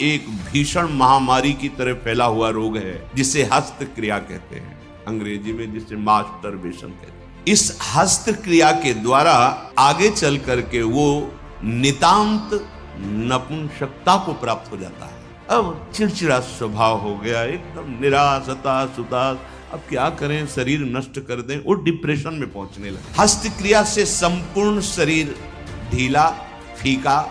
एक भीषण महामारी की तरह फैला हुआ रोग है जिसे हस्त क्रिया कहते हैं, अंग्रेजी में जिसे मास्टरबेशन कहते हैं। इस हस्त क्रिया के द्वारा आगे चल करके वो नितांत नपुंसकता को प्राप्त हो जाता है। अब चिड़चिड़ा स्वभाव हो गया, एकदम निराश, हताश, उदास, अब क्या करें, शरीर नष्ट कर दें, वो डिप्रेशन में पहुंचने लगे। हस्त क्रिया से संपूर्ण शरीर ढीला, फीका,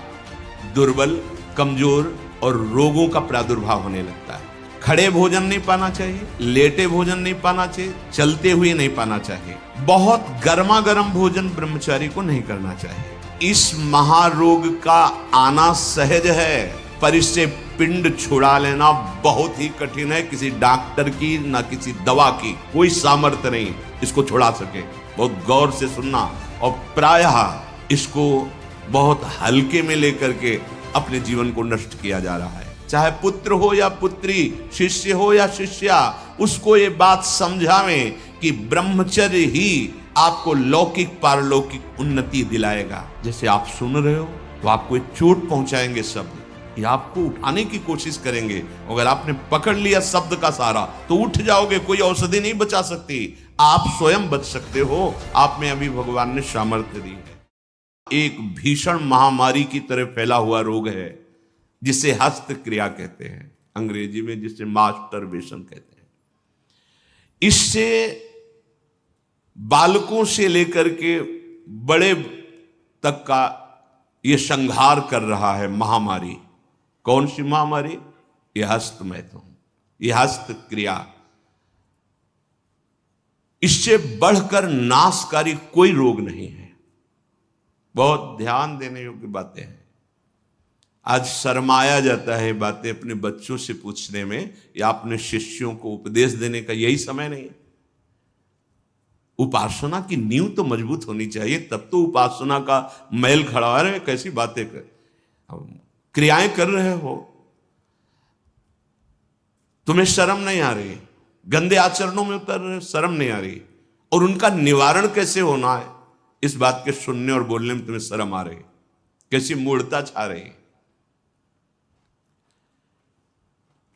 दुर्बल, कमजोर और रोगों का प्रादुर्भाव होने लगता है। खड़े भोजन नहीं पाना चाहिए, लेटे भोजन नहीं पाना चाहिए, चलते हुए नहीं पाना चाहिए, बहुत गर्मा गर्म भोजन ब्रह्मचारी को नहीं करना चाहिए। इस महारोग का आना सहज है, पर इससे पिंड छुड़ा लेना बहुत ही कठिन है। किसी डॉक्टर की ना किसी दवा की कोई सामर्थ्य नहीं इसको छुड़ा सके। बहुत गौर से सुनना, और प्रायः इसको बहुत हल्के में लेकर के अपने जीवन को नष्ट किया जा रहा है। चाहे पुत्र हो या पुत्री, शिष्य हो या शिष्या, उसको ये बात समझावें कि ब्रह्मचर्य ही आपको लौकिक पारलौकिक उन्नति दिलाएगा। जैसे आप सुन रहे हो तो आपको एक चोट पहुंचाएंगे शब्द, ये आपको उठाने की कोशिश करेंगे। अगर आपने पकड़ लिया शब्द का सहारा तो उठ जाओगे, कोई औषधि नहीं बचा सकती, आप स्वयं बच सकते हो। आप में अभी भगवान ने सामर्थ्य दी है। एक भीषण महामारी की तरह फैला हुआ रोग है जिसे हस्त क्रिया कहते हैं, अंग्रेजी में जिसे मास्टरबेशन कहते हैं। इससे बालकों से लेकर के बड़े तक का ये संहार कर रहा है महामारी। कौन सी महामारी? ये हस्त मैथुन, ये हस्त क्रिया। इससे बढ़कर नाशकारी कोई रोग नहीं है। बहुत ध्यान देने योग्य बातें हैं। आज शर्माया जाता है बातें अपने बच्चों से पूछने में, या अपने शिष्यों को उपदेश देने का यही समय नहीं है। उपासना की नींव तो मजबूत होनी चाहिए, तब तो उपासना का मैल खड़ा है। रहे कैसी बातें कर, क्रियाएं कर रहे हो, तुम्हें शर्म नहीं आ रही, गंदे आचरणों में उतर रहे, शर्म नहीं आ रही, और उनका निवारण कैसे होना है इस बात के सुनने और बोलने में तुम्हें शर्म आ रही, कैसी मूढ़ता छा रही।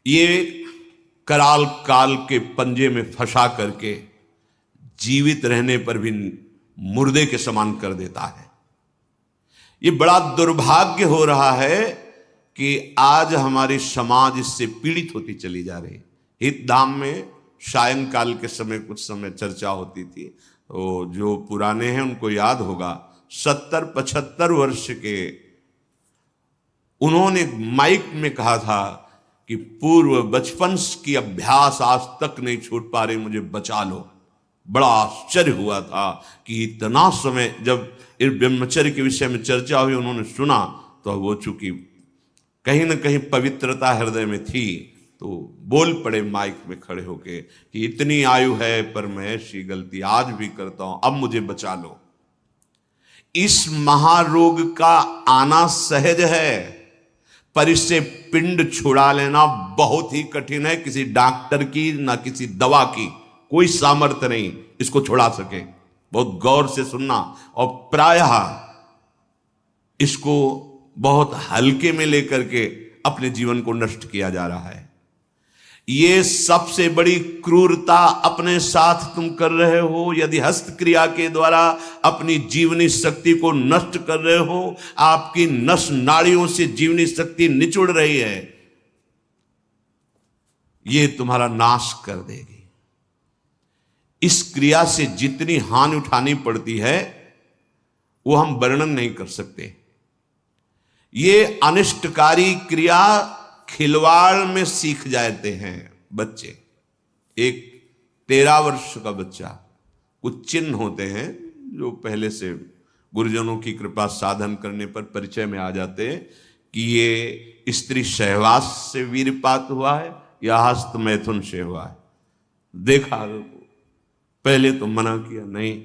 ये कराल काल के पंजे में फंसा करके जीवित रहने पर भी मुर्दे के समान कर देता है। ये बड़ा दुर्भाग्य हो रहा है कि आज हमारी समाज इससे पीड़ित होती चली जा रही है। हितधाम में सायंकाल के समय कुछ समय चर्चा होती थी, तो जो पुराने हैं उनको याद होगा, 70-75 वर्ष के उन्होंने माइक में कहा था कि पूर्व बचपन की अभ्यास आज तक नहीं छूट पा रही, मुझे बचा लो। बड़ा आश्चर्य हुआ था कि इतना समय जब इस ब्रह्मचर्य के विषय में चर्चा हुई, उन्होंने सुना, तो वो चूंकि कहीं ना कहीं पवित्रता हृदय में थी, तो बोल पड़े माइक में खड़े होके कि इतनी आयु है पर मैं ऐसी गलती आज भी करता हूं, अब मुझे बचा लो। इस महारोग का आना सहज है, पर इससे पिंड छुड़ा लेना बहुत ही कठिन है। किसी डॉक्टर की ना किसी दवा की कोई सामर्थ्य नहीं इसको छुड़ा सके। बहुत गौर से सुनना, और प्रायः इसको बहुत हल्के में लेकर के अपने जीवन को नष्ट किया जा रहा है। ये सबसे बड़ी क्रूरता अपने साथ तुम कर रहे हो। यदि हस्त क्रिया के द्वारा अपनी जीवनी शक्ति को नष्ट कर रहे हो, आपकी नस नाड़ियों से जीवनी शक्ति निचुड़ रही है, ये तुम्हारा नाश कर देगी। इस क्रिया से जितनी हानि उठानी पड़ती है वो हम वर्णन नहीं कर सकते। ये अनिष्टकारी क्रिया खिलवाड़ में सीख जाते हैं बच्चे। एक 13 वर्ष का बच्चा, कुछ चिन्ह होते हैं जो पहले से गुरुजनों की कृपा साधन करने पर परिचय में आ जाते हैं कि ये स्त्री सहवास से वीरपात हुआ है या हस्त मैथुन से हुआ है। देखा, पहले तो मना किया नहीं,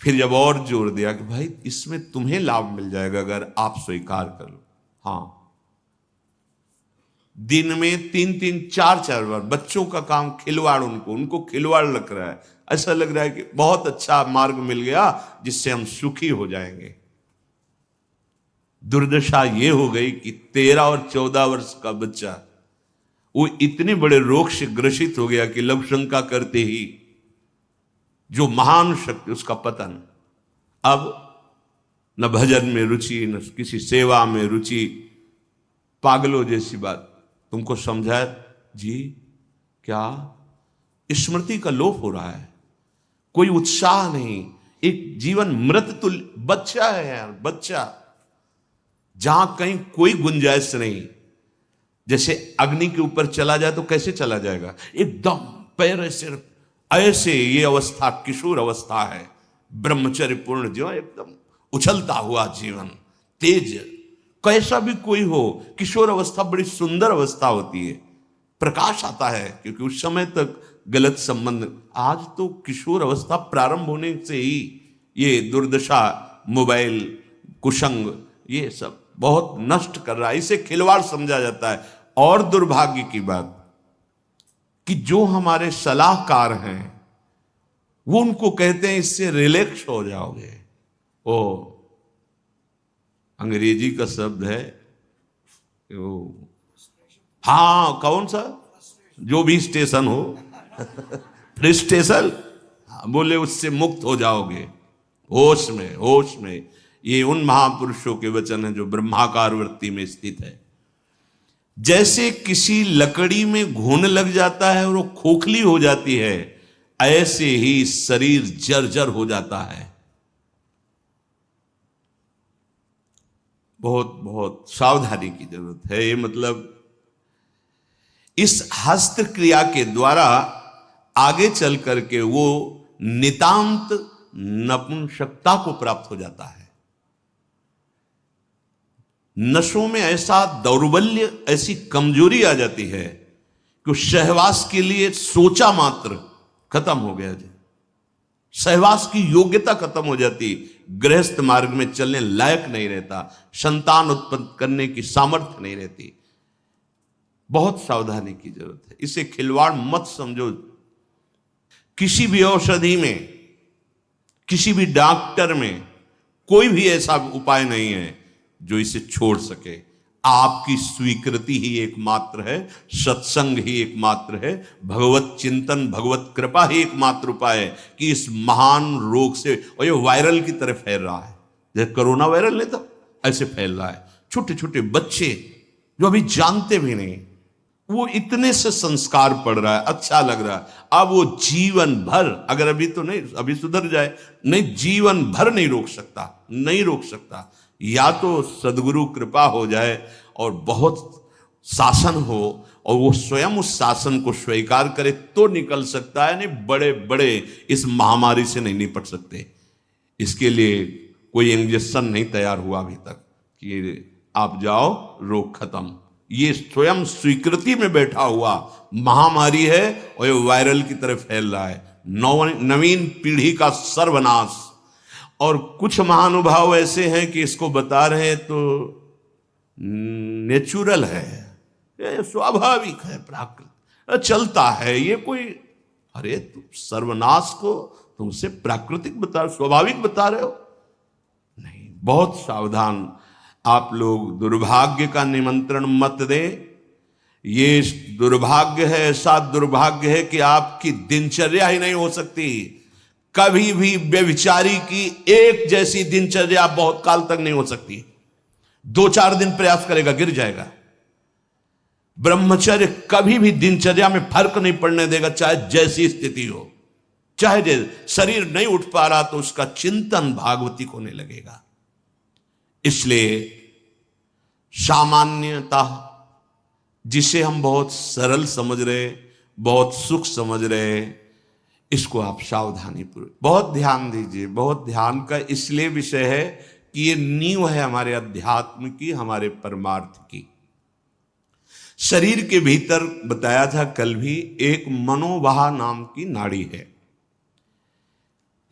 फिर जब और जोर दिया कि भाई इसमें तुम्हें लाभ मिल जाएगा अगर आप स्वीकार कर लो। हाँ, दिन में 3-3, 4-4 बार बच्चों का काम खिलवाड़, उनको खिलवाड़ लग रहा है। ऐसा लग रहा है कि बहुत अच्छा मार्ग मिल गया जिससे हम सुखी हो जाएंगे। दुर्दशा ये हो गई कि 13 और 14 वर्ष का बच्चा वो इतने बड़े रोग से ग्रसित हो गया कि लघु शंका करते ही जो महान शक्ति, उसका पतन। अब न भजन में रुचि, न किसी सेवा में रुचि, पागलों जैसी बात। तुमको समझाया जी क्या स्मृति का लोप हो रहा है, कोई उत्साह नहीं, एक जीवन मृत तुल्य बच्चा है यार, बच्चा, जहां कहीं कोई गुंजाइश नहीं। जैसे अग्नि के ऊपर चला जाए तो कैसे चला जाएगा, एकदम पैर ऐसे ये अवस्था किशोर अवस्था है, ब्रह्मचर्य पूर्ण जीवन, एकदम उछलता हुआ जीवन, तेज। कैसा भी कोई हो, किशोर अवस्था बड़ी सुंदर अवस्था होती है, प्रकाश आता है, क्योंकि उस समय तक गलत संबंध। आज तो किशोर अवस्था प्रारंभ होने से ही ये दुर्दशा, मोबाइल, कुसंग, ये सब बहुत नष्ट कर रहा है, इसे खिलवाड़ समझा जाता है। और दुर्भाग्य की बात कि जो हमारे सलाहकार हैं वो उनको कहते हैं इससे रिलैक्स हो जाओगे। ओ अंग्रेजी का शब्द है वो, हाँ कौन सा, जो भी स्टेशन हो फ्रस्ट्रेशन, बोले उससे मुक्त हो जाओगे, होश में, होश में। ये उन महापुरुषों के वचन हैं जो ब्रह्माकार वृत्ति में स्थित है। जैसे किसी लकड़ी में घुन लग जाता है और वो खोखली हो जाती है, ऐसे ही शरीर जर्जर हो जाता है। बहुत बहुत सावधानी की जरूरत है। ये मतलब इस हस्त क्रिया के द्वारा आगे चल करके वो नितांत नपुंसकता को प्राप्त हो जाता है। नशों में ऐसा दौर्बल्य, ऐसी कमजोरी आ जाती है कि सहवास के लिए सोचा मात्र खत्म हो गया जी, सहवास की योग्यता खत्म हो जाती, गृहस्थ मार्ग में चलने लायक नहीं रहता, संतान उत्पन्न करने की सामर्थ्य नहीं रहती। बहुत सावधानी की जरूरत है, इसे खिलवाड़ मत समझो। किसी भी औषधि में, किसी भी डॉक्टर में कोई भी ऐसा उपाय नहीं है जो इसे छोड़ सके। आपकी स्वीकृति ही एकमात्र है, सत्संग ही एकमात्र है, भगवत चिंतन, भगवत कृपा ही एकमात्र उपाय है कि इस महान रोग से, और ये वायरल की तरह फैल रहा है, जैसे कोरोना वायरल नहीं था ऐसे फैल रहा है। छोटे छोटे बच्चे जो अभी जानते भी नहीं, वो इतने से संस्कार पड़ रहा है, अच्छा लग रहा है। अब वो जीवन भर, अगर अभी तो नहीं, अभी सुधर जाए, नहीं जीवन भर नहीं रोक सकता, नहीं रोक सकता। या तो सदगुरु कृपा हो जाए और बहुत शासन हो और वो स्वयं उस शासन को स्वीकार करे तो निकल सकता है, नहीं बड़े बड़े इस महामारी से नहीं निपट सकते। इसके लिए कोई इंजेक्शन नहीं तैयार हुआ अभी तक कि आप जाओ रोग खत्म। ये स्वयं स्वीकृति में बैठा हुआ महामारी है और ये वायरल की तरह फैल रहा है, नवीन पीढ़ी का सर्वनाश। और कुछ महानुभाव ऐसे हैं कि इसको बता रहे हैं तो नेचुरल है, ये स्वाभाविक है, प्राकृतिक चलता है, ये कोई, अरे तुम सर्वनाश को तुमसे प्राकृतिक बता, स्वाभाविक बता रहे हो, नहीं। बहुत सावधान आप लोग, दुर्भाग्य का निमंत्रण मत दें। ये दुर्भाग्य है, ऐसा दुर्भाग्य है कि आपकी दिनचर्या ही नहीं हो सकती। कभी भी व्यभिचारी की एक जैसी दिनचर्या बहुत काल तक नहीं हो सकती। 2-4 दिन प्रयास करेगा, गिर जाएगा। ब्रह्मचर्य कभी भी दिनचर्या में फर्क नहीं पड़ने देगा, चाहे जैसी स्थिति हो, चाहे शरीर नहीं उठ पा रहा तो उसका चिंतन भागवतिक होने लगेगा। इसलिए सामान्यता, जिसे हम बहुत सरल समझ रहे, बहुत सुख समझ रहे, इसको आप सावधानी पूर्वक बहुत ध्यान दीजिए। बहुत ध्यान का इसलिए विषय है कि ये नींव है हमारे अध्यात्म की, हमारे परमार्थ की। शरीर के भीतर बताया था कल भी, एक मनोवाह नाम की नाड़ी है।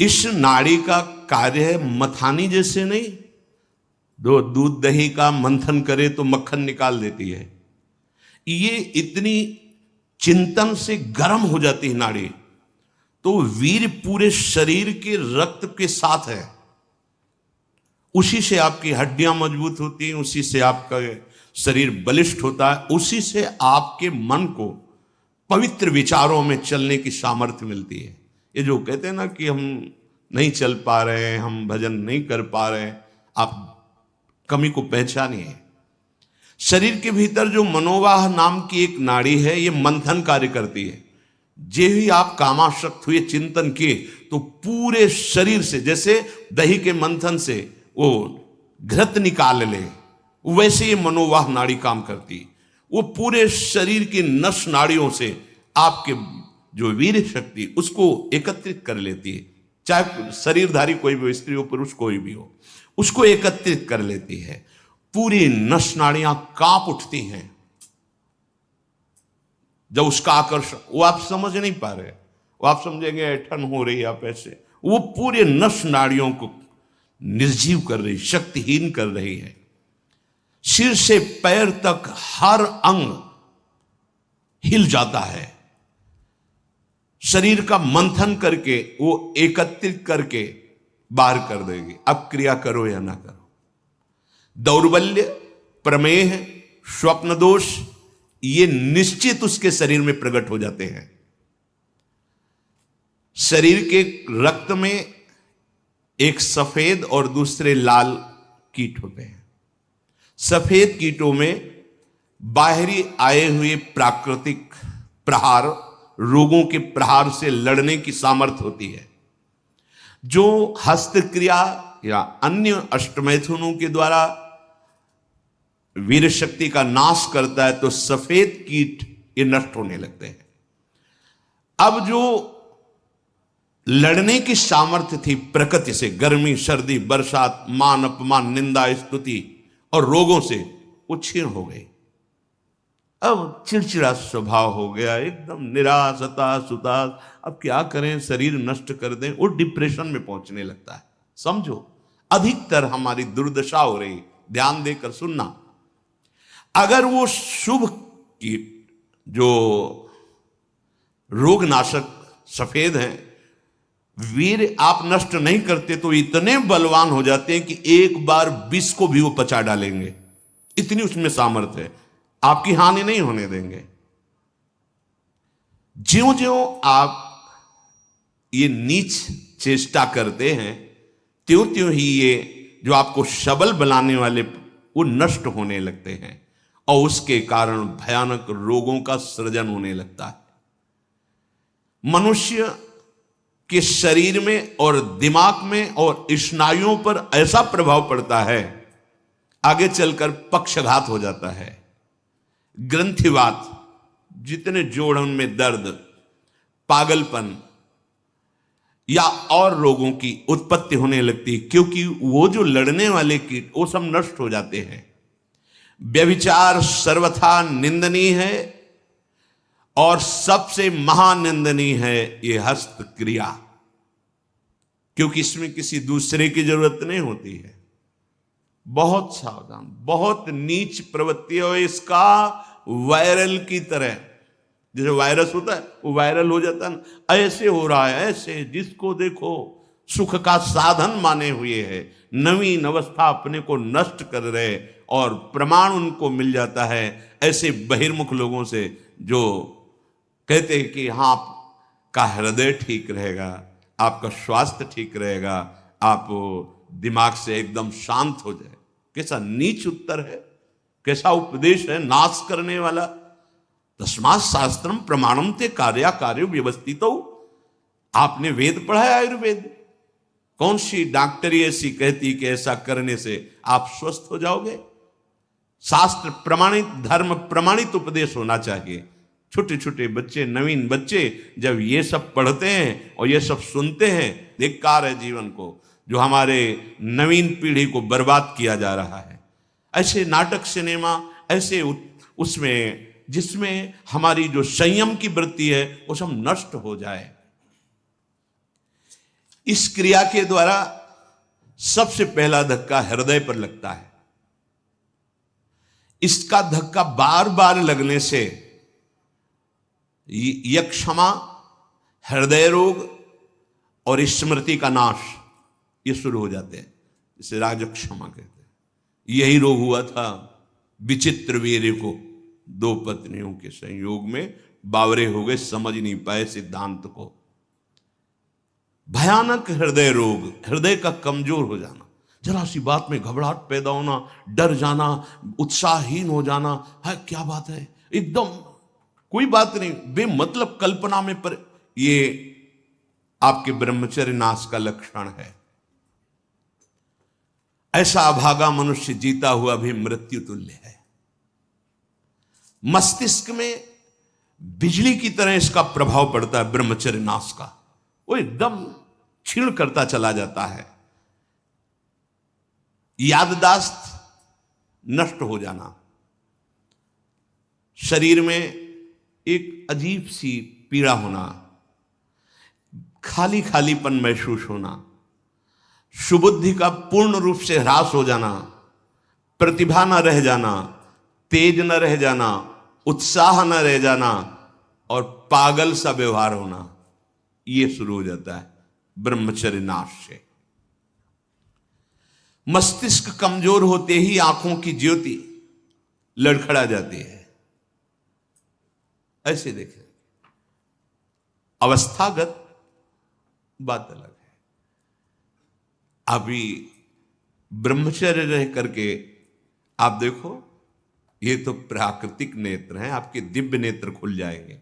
इस नाड़ी का कार्य है मथानी जैसे नहीं, दो दूध दही का मंथन करे तो मक्खन निकाल देती है, ये इतनी चिंतन से गर्म हो जाती है नाड़ी, तो वीर पूरे शरीर के रक्त के साथ है उसी से आपकी हड्डियां मजबूत होती हैं, उसी से आपका शरीर बलिष्ठ होता है, उसी से आपके मन को पवित्र विचारों में चलने की सामर्थ्य मिलती है। ये जो कहते हैं ना कि हम नहीं चल पा रहे हैं, हम भजन नहीं कर पा रहे हैं, आप कमी को पहचानिए। शरीर के भीतर जो मनोवाह नाम की एक नाड़ी है, ये मंथन कार्य करती है। जे ही आप कामासक्त हुए, चिंतन किए, तो पूरे शरीर से, जैसे दही के मंथन से वो घृत निकाल ले, वैसे ये मनोवाह नाड़ी काम करती है। वो पूरे शरीर की नस नाड़ियों से आपके जो वीर शक्ति उसको एकत्रित कर लेती है, चाहे शरीरधारी कोई भी हो, स्त्री हो पुरुष कोई भी हो, उसको एकत्रित कर लेती है। पूरी नस नाड़ियां कांप उठती हैं जब उसका आकर्षण, वो आप समझ नहीं पा रहे, वो आप समझेंगे ऐठन हो रही, आप ऐसे, वो पूरे नस नाड़ियों को निर्जीव कर रही, शक्तिहीन कर रही है। सिर से पैर तक हर अंग हिल जाता है। शरीर का मंथन करके वो एकत्रित करके बाहर कर देगी। अब क्रिया करो या ना करो। दौर्बल्य, प्रमेह, स्वप्न दोष, ये निश्चित उसके शरीर में प्रकट हो जाते हैं। शरीर के रक्त में एक सफेद और दूसरे लाल कीट होते हैं। सफेद कीटों में बाहरी आए हुए प्राकृतिक प्रहार, रोगों के प्रहार से लड़ने की सामर्थ्य होती है। जो हस्तक्रिया या अन्य अष्टमैथुनों के द्वारा वीर शक्ति का नाश करता है, तो सफेद कीट ये नष्ट होने लगते हैं। अब जो लड़ने की सामर्थ्य थी प्रकृति से, गर्मी, सर्दी, बरसात, मान अपमान, निंदा, स्तुति और रोगों से, वो क्षीण हो गई। अब चिड़चिड़ा स्वभाव हो गया, एकदम निराश, हताश, उदास। अब क्या करें, शरीर नष्ट कर दें, वो डिप्रेशन में पहुंचने लगता है। समझो, अधिकतर हमारी दुर्दशा हो रही। ध्यान देकर सुनना। अगर वो शुभ कीट जो रोगनाशक सफेद हैं, वीर आप नष्ट नहीं करते, तो इतने बलवान हो जाते हैं कि एक बार विष को भी वो पचा डालेंगे। इतनी उसमें सामर्थ्य है, आपकी हानि नहीं होने देंगे। ज्यों ज्यों आप ये नीच चेष्टा करते हैं, त्यों त्यों ही ये जो आपको सबल बनाने वाले वो नष्ट होने लगते हैं, और उसके कारण भयानक रोगों का सृजन होने लगता है। मनुष्य के शरीर में और दिमाग में और स्नायुओं पर ऐसा प्रभाव पड़ता है, आगे चलकर पक्षघात हो जाता है, ग्रंथिवात, जितने जोड़ों में दर्द, पागलपन या और रोगों की उत्पत्ति होने लगती है, क्योंकि वो जो लड़ने वाले कीट वो सब नष्ट हो जाते हैं। व्यभिचार सर्वथा निंदनीय है, और सबसे महानिंदनीय है ये हस्त क्रिया, क्योंकि इसमें किसी दूसरे की जरूरत नहीं होती है। बहुत सावधान, बहुत नीच प्रवृत्ति है इसका। वायरल की तरह, जैसे वायरस होता है वो वायरल हो जाता है ना, ऐसे हो रहा है। ऐसे जिसको देखो सुख का साधन माने हुए है, नवीन अवस्था अपने को नष्ट कर रहे, और प्रमाण उनको मिल जाता है ऐसे बहिर्मुख लोगों से जो कहते हैं कि हाँ, आपका हृदय ठीक रहेगा, आपका स्वास्थ्य ठीक रहेगा, आप दिमाग से एकदम शांत हो जाए। कैसा नीच उत्तर है, कैसा उपदेश है, नाश करने वाला। तस्मात् शास्त्रम प्रमाणम ते कार्या कार्यो व्यवस्थितो। आपने वेद पढ़ा है, आयुर्वेद। कौन सी डॉक्टरी ऐसी कहती कि ऐसा करने से आप स्वस्थ हो जाओगे? शास्त्र प्रमाणित, धर्म प्रमाणित उपदेश होना चाहिए। छोटे छोटे बच्चे, नवीन बच्चे जब ये सब पढ़ते हैं और ये सब सुनते हैं, धिक्कार है जीवन को, जो हमारे नवीन पीढ़ी को बर्बाद किया जा रहा है। ऐसे नाटक, सिनेमा, ऐसे उसमें जिसमें हमारी जो संयम की वृत्ति है वो सब नष्ट हो जाए। इस क्रिया के द्वारा सबसे पहला धक्का हृदय पर लगता है। इसका धक्का बार बार लगने से यक्षमा, हृदय रोग और स्मृति का नाश ये शुरू हो जाते हैं। इसे राजक्षमा कहते हैं। यही रोग हुआ था विचित्र वीर्य को। 2 पत्नियों के संयोग में बावरे हो गए, समझ नहीं पाए सिद्धांत को। भयानक हृदय रोग, हृदय का कमजोर हो जाना, जरा सी बात में घबराहट पैदा होना, डर जाना, उत्साहहीन हो जाना, है क्या बात है, एकदम कोई बात नहीं, बेमतलब कल्पना में पर, ये आपके ब्रह्मचर्य नाश का लक्षण है। ऐसा अभागा मनुष्य जीता हुआ भी मृत्यु तुल्य है। मस्तिष्क में बिजली की तरह इसका प्रभाव पड़ता है ब्रह्मचर्य नाश का, वो एकदम क्षीण करता चला जाता है। याददाश्त नष्ट हो जाना, शरीर में एक अजीब सी पीड़ा होना, खाली खालीपन महसूस होना, सुबुद्धि का पूर्ण रूप से ह्रास हो जाना, प्रतिभा न रह जाना, तेज न रह जाना, उत्साह न रह जाना और पागल सा व्यवहार होना, यह शुरू हो जाता है ब्रह्मचर्य नाश से। मस्तिष्क कमजोर होते ही आंखों की ज्योति लड़खड़ा जाती है। ऐसे देखें, अवस्थागत बात अलग है। अभी ब्रह्मचर्य रह करके आप देखो, ये तो प्राकृतिक नेत्र हैं, आपके दिव्य नेत्र खुल जाएंगे।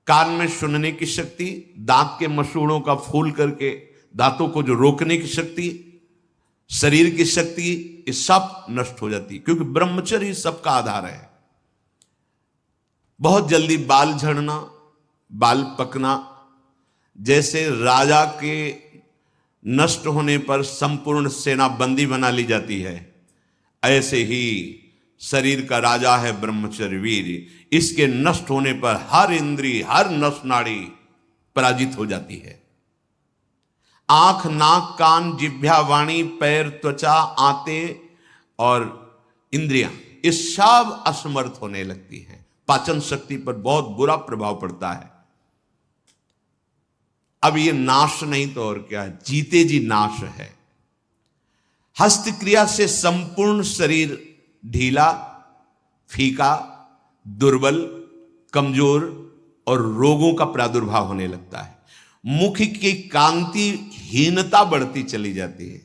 कान में सुनने की शक्ति, दांत के मसूड़ों का फूल करके दांतों को जो रोकने की शक्ति, शरीर की शक्ति, ये सब नष्ट हो जाती, क्योंकि ब्रह्मचर्य सबका आधार है। बहुत जल्दी बाल झड़ना, बाल पकना, जैसे राजा के नष्ट होने पर संपूर्ण सेना बंदी बना ली जाती है, ऐसे ही शरीर का राजा है ब्रह्मचर्य वीर। इसके नष्ट होने पर हर इंद्रिय, हर नस नाड़ी पराजित हो जाती है। आंख, नाक, कान, जिह्वा, वाणी, पैर, त्वचा, आंतें और इंद्रियां, ये सब असमर्थ होने लगती हैं। पाचन शक्ति पर बहुत बुरा प्रभाव पड़ता है। अब ये नाश नहीं तो और क्या, जीते जी नाश है। हस्त क्रिया से संपूर्ण शरीर ढीला, फीका, दुर्बल, कमजोर और रोगों का प्रादुर्भाव होने लगता है। मुख की कांति हीनता बढ़ती चली जाती है।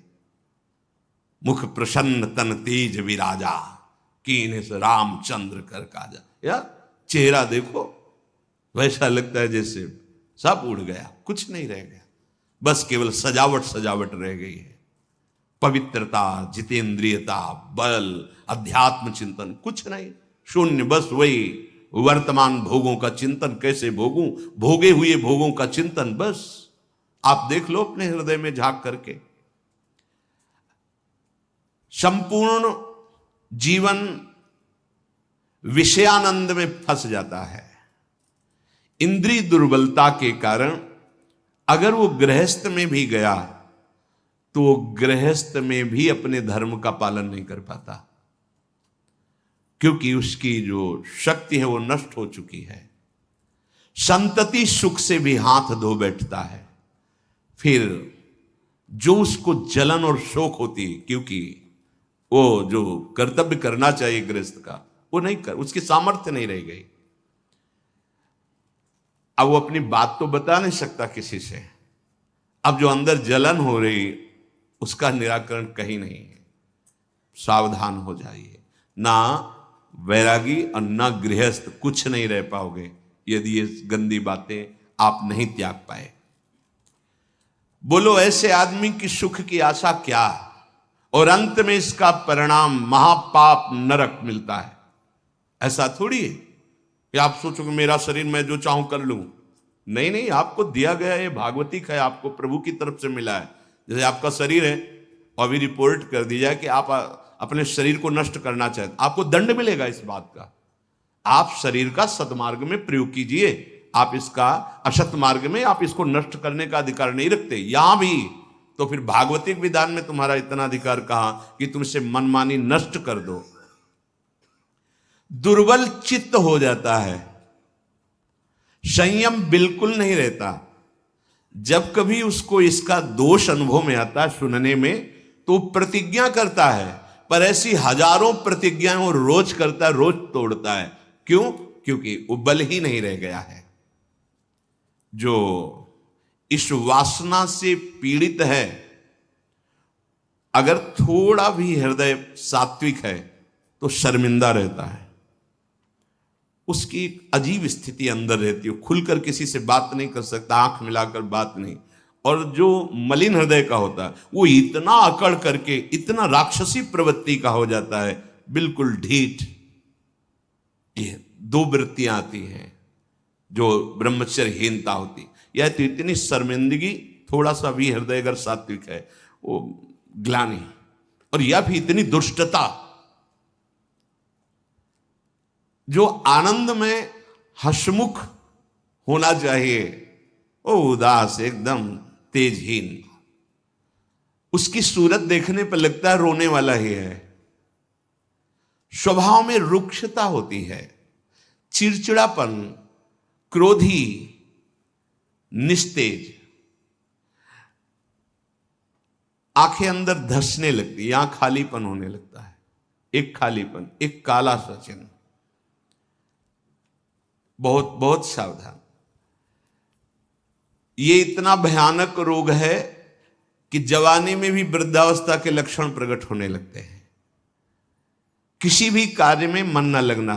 मुख प्रसन्न तन तेज विराजा, कीन से रामचंद्र कर काजा। यार चेहरा देखो, वैसा लगता है जैसे सब उड़ गया, कुछ नहीं रह गया, बस केवल सजावट सजावट रह गई है। पवित्रता, जितेंद्रियता, बल, अध्यात्म चिंतन कुछ नहीं, शून्य। बस वही वर्तमान भोगों का चिंतन, कैसे भोगूं, भोगे हुए भोगों का चिंतन। बस आप देख लो अपने हृदय में झांक करके, संपूर्ण जीवन विषयानंद में फंस जाता है। इंद्रिय दुर्बलता के कारण अगर वो गृहस्थ में भी गया तो वो गृहस्थ में भी अपने धर्म का पालन नहीं कर पाता, क्योंकि उसकी जो शक्ति है वो नष्ट हो चुकी है। संतति सुख से भी हाथ धो बैठता है। फिर जो उसको जलन और शोक होती, क्योंकि वो जो कर्तव्य करना चाहिए गृहस्थ का वो नहीं कर, उसकी सामर्थ्य नहीं रह गई। अब वो अपनी बात तो बता नहीं सकता किसी से। अब जो अंदर जलन हो रही उसका निराकरण कहीं नहीं है। सावधान हो जाइए, ना वैरागी और ना गृहस्थ कुछ नहीं रह पाओगे यदि ये गंदी बातें आप नहीं त्याग पाए। बोलो ऐसे आदमी की सुख की आशा क्या, और अंत में इसका परिणाम महापाप नरक मिलता है। ऐसा थोड़ी है कि आप सोचो कि मेरा शरीर मैं जो चाहूं कर लूं। नहीं नहीं, आपको दिया गया ये भागवतिक है, आपको प्रभु की तरफ से मिला है। जैसे आपका शरीर है और भी रिपोर्ट कर दी जाए कि आप अपने शरीर को नष्ट करना चाहते, आपको दंड मिलेगा इस बात का। आप शरीर का सदमार्ग में प्रयोग कीजिए, आप इसका असत मार्ग में आप इसको नष्ट करने का अधिकार नहीं रखते। यहां भी तो फिर भागवतिक विधान में तुम्हारा इतना अधिकार कहां कि तुम इसे मनमानी नष्ट कर दो। दुर्बल चित्त हो जाता है, संयम बिल्कुल नहीं रहता, जब कभी उसको इसका दोष अनुभव में आता है सुनने में, तो प्रतिज्ञा करता है, पर ऐसी हजारों प्रतिज्ञाएं वो रोज करता है, रोज तोड़ता है। क्यों? क्योंकि वो बल ही नहीं रह गया है। जो इस वासना से पीड़ित है, अगर थोड़ा भी हृदय सात्विक है तो शर्मिंदा रहता है, उसकी एक अजीब स्थिति अंदर रहती है, खुलकर किसी से बात नहीं कर सकता, आंख मिलाकर बात नहीं। और जो मलिन हृदय का होता है वो इतना अकड़ करके इतना राक्षसी प्रवृत्ति का हो जाता है, बिल्कुल ढीठ। ये दो वृत्तियां आती हैं जो ब्रह्मचर्यहीनता होती, यह तो इतनी शर्मिंदगी, थोड़ा सा भी हृदय अगर सात्विक है वो ग्लानि, और यह भी इतनी दुष्टता। जो आनंद में हसमुख होना चाहिए वो उदास, एकदम तेजहीन। उसकी सूरत देखने पर लगता है रोने वाला ही है। स्वभाव में रुक्षता होती है, चिड़चिड़ापन, क्रोधी, निस्तेज, आंखें अंदर धंसने लगती, यहां खालीपन होने लगता है, एक खालीपन, एक काला सा चिन्ह। बहुत बहुत सावधान। ये इतना भयानक रोग है कि जवानी में भी वृद्धावस्था के लक्षण प्रकट होने लगते हैं। किसी भी कार्य में मन न लगना,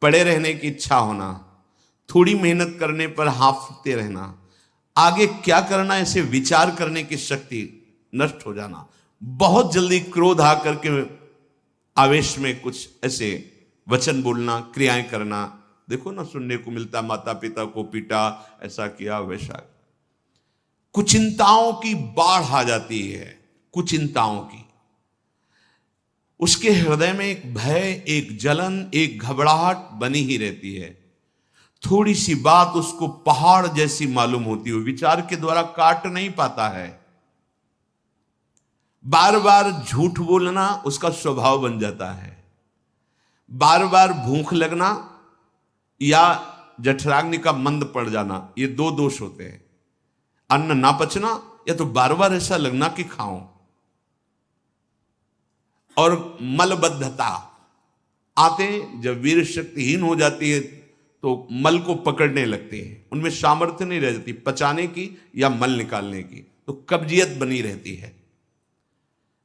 पड़े रहने की इच्छा होना, थोड़ी मेहनत करने पर हांफते रहना, आगे क्या करना ऐसे विचार करने की शक्ति नष्ट हो जाना, बहुत जल्दी क्रोध आकर के आवेश में कुछ ऐसे वचन बोलना, क्रियाएं करना। देखो ना, सुनने को मिलता, माता पिता को पीटा, ऐसा किया, वैसा। कुचिंताओं की बाढ़ आ जाती है, कुचिंताओं की। उसके हृदय में एक भय, एक जलन, एक घबराहट बनी ही रहती है। थोड़ी सी बात उसको पहाड़ जैसी मालूम होती है, विचार के द्वारा काट नहीं पाता है। बार बार झूठ बोलना उसका स्वभाव बन जाता है। बार बार भूख लगना या जठराग्नि का मंद पड़ जाना, ये दो दोष होते हैं। अन्न ना पचना या तो बार बार ऐसा लगना कि खाऊं। और मलबद्धता आते, जब वीर शक्तिहीन हो जाती है तो मल को पकड़ने लगते हैं, उनमें सामर्थ्य नहीं रह जाती पचाने की या मल निकालने की, तो कब्जियत बनी रहती है।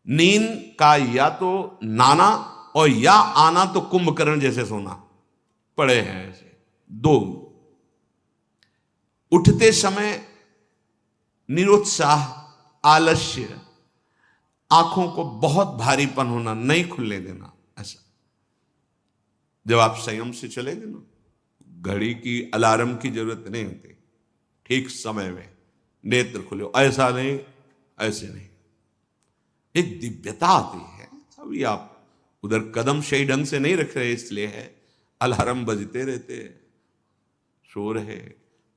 नींद का या तो नाना और या आना तो कुंभकर्ण जैसे सोना, पड़े हैं ऐसे दो। उठते समय निरुत्साह, आलस्य, आंखों को बहुत भारीपन होना, नहीं खुलने देना, ऐसा। जब आप संयम से चलेंगे ना, घड़ी की अलार्म की जरूरत नहीं होती, ठीक समय में नेत्र खुले, ऐसा नहीं, ऐसे नहीं, एक दिव्यता आती है। अभी आप उधर कदम सही ढंग से नहीं रख रहे, इसलिए है अलार्म बजते रहते, सो रहे।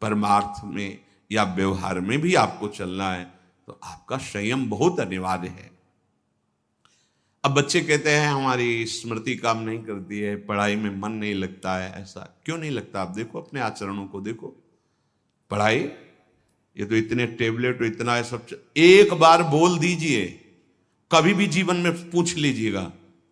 परमार्थ में या व्यवहार में भी आपको चलना है तो आपका संयम बहुत अनिवार्य है। अब बच्चे कहते हैं हमारी स्मृति काम नहीं करती है, पढ़ाई में मन नहीं लगता है, ऐसा क्यों नहीं लगता? आप देखो अपने आचरणों को, देखो पढ़ाई, ये तो इतने टेबलेट, इतना है सब, एक बार बोल दीजिए, कभी भी जीवन में पूछ लीजिएगा,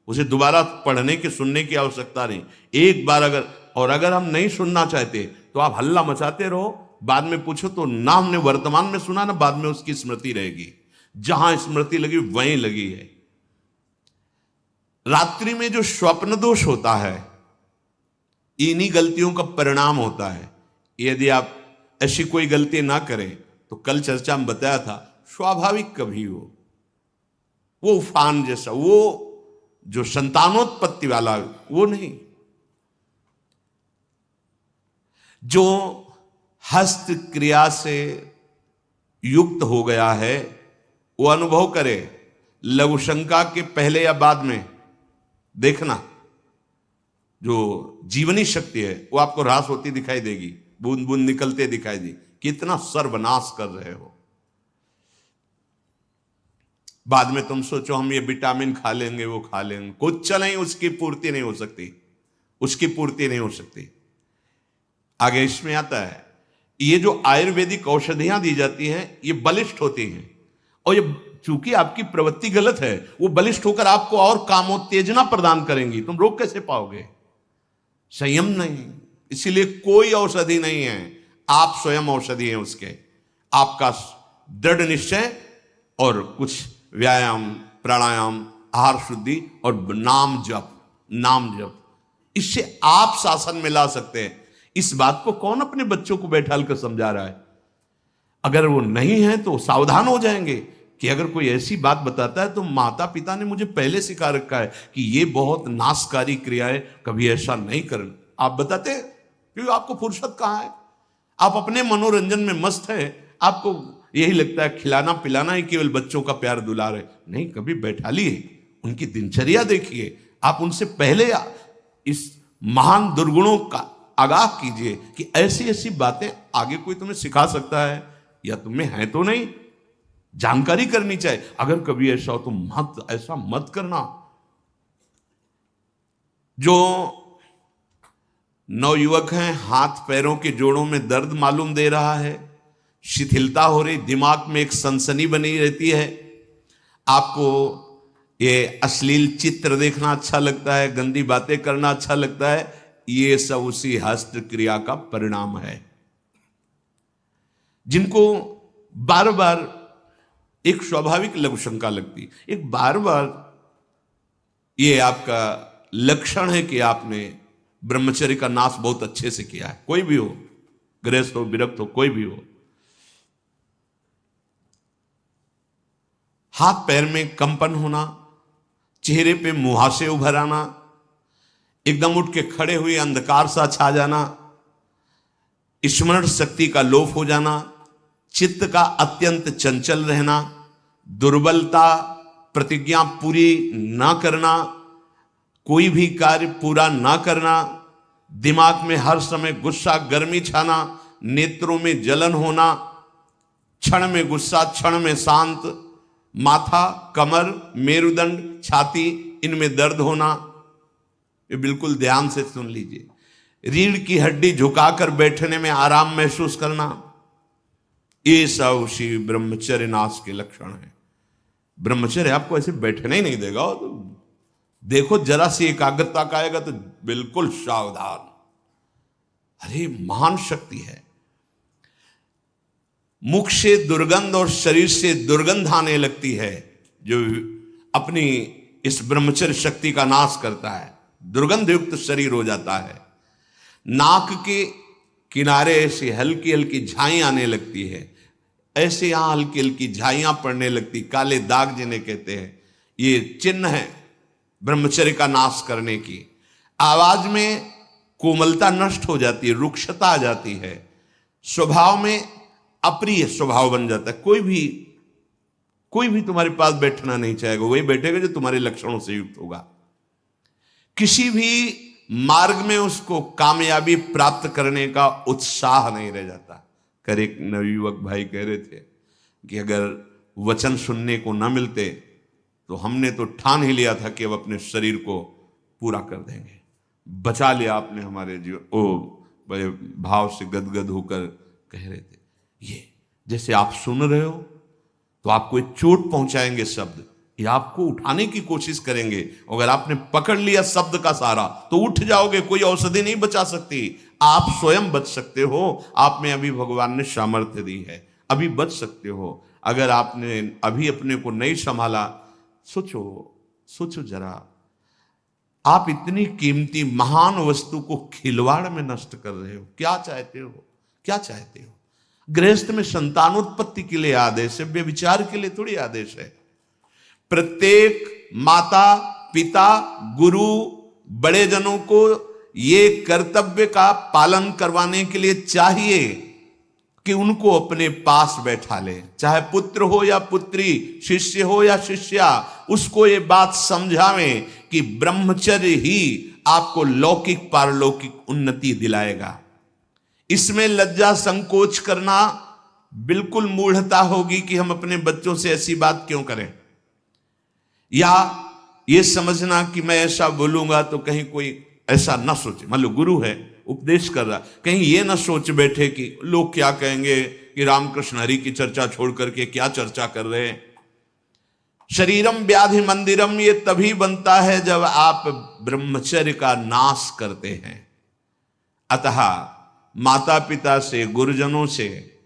उसे दोबारा पढ़ने की सुनने की आवश्यकता नहीं। एक बार अगर हम नहीं सुनना चाहते तो आप हल्ला मचाते रहो, बाद में पूछो तो ना हमने वर्तमान में सुना ना, बाद में उसकी स्मृति रहेगी। जहां स्मृति लगी वहीं लगी है। रात्रि में जो स्वप्न दोष होता है, इन्हीं गलतियों का परिणाम होता है। यदि आप ऐसी कोई गलती ना करें तो कल चर्चा में बताया था, स्वाभाविक कभी हो, वो उफान जैसा, वो जो संतानोत्पत्ति वाला, वो नहीं। जो हस्त क्रिया से युक्त हो गया है वो अनुभव करे, लघु शंका के पहले या बाद में देखना, जो जीवनी शक्ति है वो आपको ह्रास होती दिखाई देगी, बूंद बूंद निकलते दिखाई दी, कितना सर्वनाश कर रहे हो। बाद में तुम सोचो हम ये विटामिन खा लेंगे, वो खा लेंगे, कुछ नहीं, उसकी पूर्ति नहीं हो सकती, उसकी पूर्ति नहीं हो सकती। आगे इसमें आता है ये जो आयुर्वेदिक औषधियां दी जाती हैं ये बलिष्ठ होती हैं, और ये चूंकि आपकी प्रवृत्ति गलत है, वो बलिष्ठ होकर आपको और कामोत्तेजना प्रदान करेंगी। तुम रोक कैसे पाओगे? संयम नहीं। इसीलिए कोई औषधि नहीं है, आप स्वयं औषधि हैं उसके। आपका दृढ़ निश्चय और कुछ व्यायाम, प्राणायाम, आहार शुद्धि और नाम जप, नाम जप, इससे आप शासन में ला सकते हैं। इस बात को कौन अपने बच्चों को बैठाल कर समझा रहा है? अगर वो नहीं है तो सावधान हो जाएंगे कि अगर कोई ऐसी बात बताता है तो माता पिता ने मुझे पहले सिखा रखा है कि ये बहुत नाशकारी क्रिया है, कभी ऐसा नहीं करना। आप बताते हैं क्योंकि आपको फुर्सत कहाँ है? आप अपने मनोरंजन में मस्त है, आपको यही लगता है खिलाना पिलाना ही केवल बच्चों का प्यार दुलार है। नहीं, कभी बैठा लिए, उनकी दिनचर्या देखिए, आप उनसे पहले इस महान दुर्गुणों का आगाह कीजिए कि ऐसी ऐसी बातें आगे कोई तुम्हें सिखा सकता है या तुम्हें है तो नहीं, जानकारी करनी चाहिए। अगर कभी ऐसा हो तो मत, ऐसा मत करना। जो नवयुवक हैं, हाथ पैरों के जोड़ों में दर्द मालूम दे रहा है, शिथिलता हो रही, दिमाग में एक सनसनी बनी रहती है, आपको ये अश्लील चित्र देखना अच्छा लगता है, गंदी बातें करना अच्छा लगता है, ये सब उसी हस्त क्रिया का परिणाम है। जिनको बार बार एक स्वाभाविक लघु शंका लगती, एक बार बार ये आपका लक्षण है कि आपने ब्रह्मचर्य का नाश बहुत अच्छे से किया है। कोई भी हो, गृहस्थ हो, विरक्त हो, कोई भी हो, हाथ पैर में कंपन होना, चेहरे पे मुहासे उभर आना, एकदम उठ के खड़े हुए अंधकार सा छा जाना, स्मरण शक्ति का लोप हो जाना, चित्त का अत्यंत चंचल रहना, दुर्बलता, प्रतिज्ञा पूरी ना करना, कोई भी कार्य पूरा ना करना, दिमाग में हर समय गुस्सा गर्मी छाना, नेत्रों में जलन होना, क्षण में गुस्सा क्षण में शांत, माथा, कमर, मेरुदंड, छाती, इनमें दर्द होना। ये बिल्कुल ध्यान से सुन लीजिए। रीढ़ की हड्डी झुकाकर बैठने में आराम महसूस करना, ये सब उसी ब्रह्मचर्य नाश के लक्षण है। ब्रह्मचर्य आपको ऐसे बैठने ही नहीं देगा, तो देखो जरा सी एकाग्रता का आएगा तो बिल्कुल सावधान। अरे महान शक्ति है। मुख से दुर्गंध और शरीर से दुर्गंध आने लगती है जो अपनी इस ब्रह्मचर्य शक्ति का नाश करता है। दुर्गंध युक्त शरीर हो जाता है। नाक के किनारे ऐसी हल्की हल्की झाई आने लगती है, ऐसे यहां हल्की हल्की झाइयां पड़ने लगती, काले दाग जिन्हें कहते हैं, ये चिन्ह है ब्रह्मचर्य का नाश करने की। आवाज में कोमलता नष्ट हो जाती है, रुक्षता आ जाती है, स्वभाव में अप्रिय स्वभाव बन जाता है। कोई भी तुम्हारे पास बैठना नहीं चाहेगा, वही बैठेगा जो तुम्हारे लक्षणों से युक्त होगा। किसी भी मार्ग में उसको कामयाबी प्राप्त करने का उत्साह नहीं रह जाता। कर एक नवयुवक भाई कह रहे थे कि अगर वचन सुनने को न मिलते तो हमने तो ठान ही लिया था कि अब अपने शरीर को पूरा कर देंगे। बचा लिया आपने हमारे जीवन। ओ बड़े भाव से गदगद होकर कह रहे थे, ये जैसे आप सुन रहे हो तो आपको एक चोट पहुंचाएंगे शब्द, ये आपको उठाने की कोशिश करेंगे। अगर आपने पकड़ लिया शब्द का सारा तो उठ जाओगे, कोई औषधि नहीं बचा सकती। आप स्वयं बच सकते हो, आप में अभी भगवान ने सामर्थ्य दी है, अभी बच सकते हो। अगर आपने अभी अपने को नहीं संभाला, सोचो जरा, आप इतनी कीमती महान वस्तु को खिलवाड़ में नष्ट कर रहे हो। क्या चाहते हो? क्या चाहते हो? गृहस्थ में संतानोत्पत्ति के लिए आदेश है, व्यभिचार के लिए थोड़ी आदेश है। प्रत्येक माता पिता गुरु बड़े जनों को ये कर्तव्य का पालन करवाने के लिए चाहिए कि उनको अपने पास बैठा ले, चाहे पुत्र हो या पुत्री, शिष्य हो या शिष्या, उसको ये बात समझावें कि ब्रह्मचर्य ही आपको लौकिक पारलौकिक उन्नति दिलाएगा। इसमें लज्जा संकोच करना बिल्कुल मूढ़ता होगी कि हम अपने बच्चों से ऐसी बात क्यों करें, या ये समझना कि मैं ऐसा बोलूंगा तो कहीं कोई ऐसा ना सोचे। मान लो गुरु है, उपदेश कर रहा। कहीं ये ना सोच बैठे कि लोग क्या कहेंगे, कि रामकृष्ण हरि की चर्चा छोड़ करके क्या चर्चा कर रहे हैं। शरीरम व्याधि मंदिरम ये तभी बनता है जब आप ब्रह्मचर्य का नाश करते हैं। अतः माता पिता से, गुरुजनों से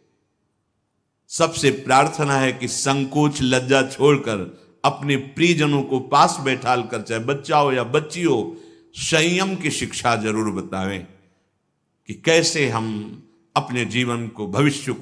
सबसे प्रार्थना है कि संकोच लज्जा छोड़कर अपने प्रियजनों को पास बैठाल कर, चाहे बच्चा हो या बच्ची हो, संयम की शिक्षा जरूर बतावें कि कैसे हम अपने जीवन को, भविष्य को